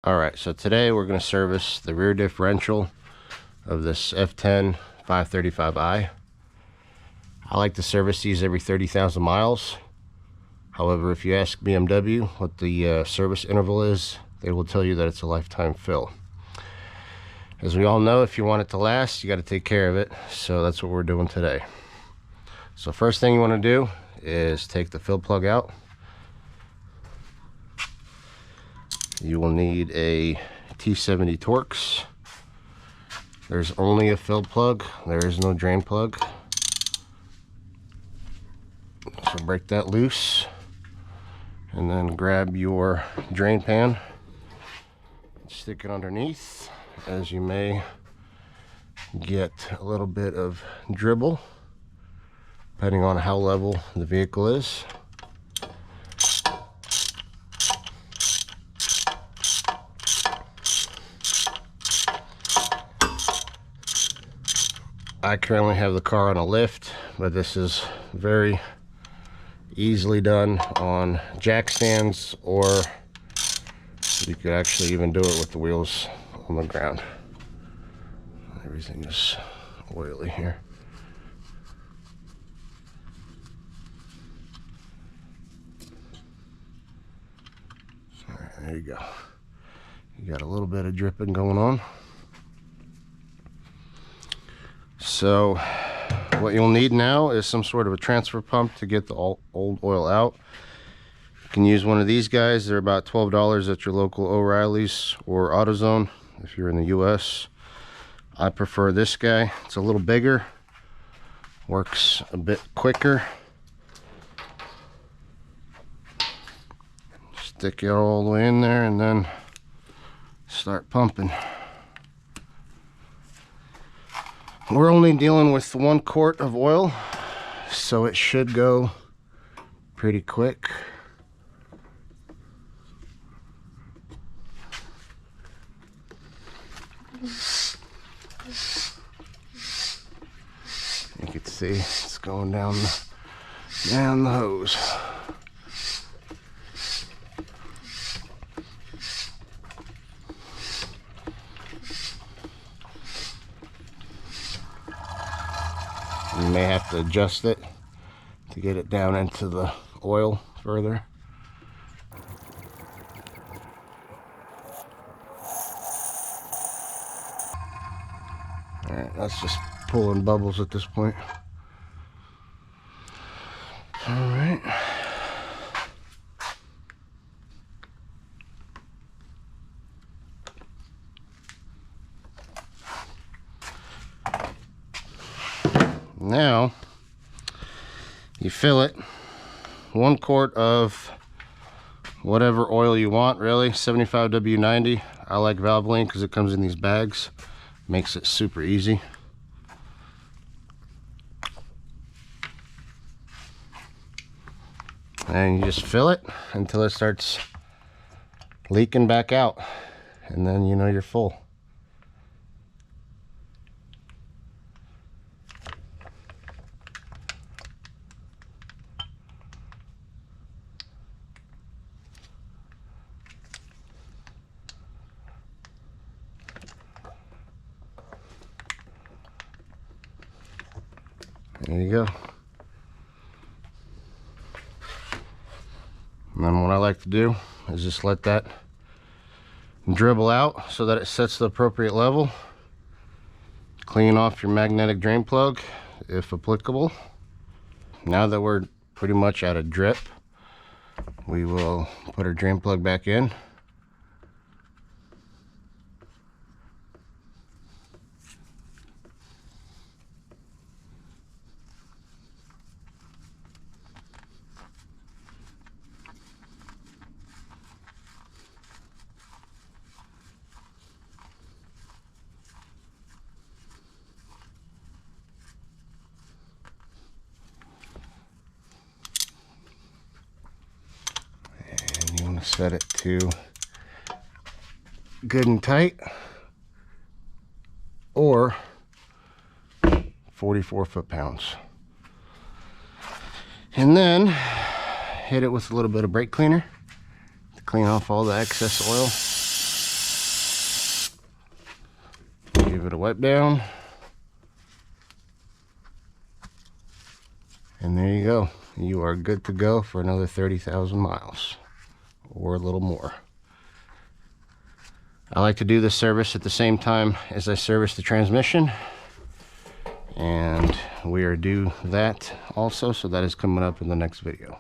Alright, so today we're going to service the rear differential of this F10 535i. I like to service these every 30,000 miles. However, if you ask BMW what the service interval is, they will tell you that it's a lifetime fill. As we all know, if you want it to last, you got to take care of it. So that's what we're doing today. So first thing you want to do is take the fill plug out. You will need a T70 Torx. There's only a fill plug. There is no drain plug. So break that loose and then grab your drain pan. Stick it underneath, as you may get a little bit of dribble depending on how level the vehicle is. I currently have the car on a lift, but this is very easily done on jack stands, or you could actually even do it with the wheels on the ground. Everything is oily here. All right, there you go. You got a little bit of dripping going on. So what you'll need now is some sort of a transfer pump to get the old oil out. You can use one of these guys. They're about $12 at your local O'Reilly's or AutoZone if you're in the US. I prefer this guy. It's a little bigger, works a bit quicker. Stick it all the way in there and then start pumping. We're only dealing with 1 quart of oil, so it should go pretty quick. You can see it's going down the hose. You may have to adjust it to get it down into the oil further. Alright, that's just pulling bubbles at this point. Alright. Now, you fill it 1 quart of whatever oil you want, really. 75 W90. I like Valvoline because it comes in these bags. Makes it super easy. And you just fill it until it starts leaking back out. And then you know you're full. There you go. And then what I like to do is just let that dribble out so that it sets the appropriate level. Clean off your magnetic drain plug if applicable. Now that we're pretty much out of drip, we will put our drain plug back in. Set it to good and tight, or 44 foot-pounds. And then hit it with a little bit of brake cleaner to clean off all the excess oil. it a wipe down. And there you go. You are good to go for another 30,000 miles or a little more. I like to do this service at the same time as I service the transmission, and we are due that also, so that is coming up in the next video.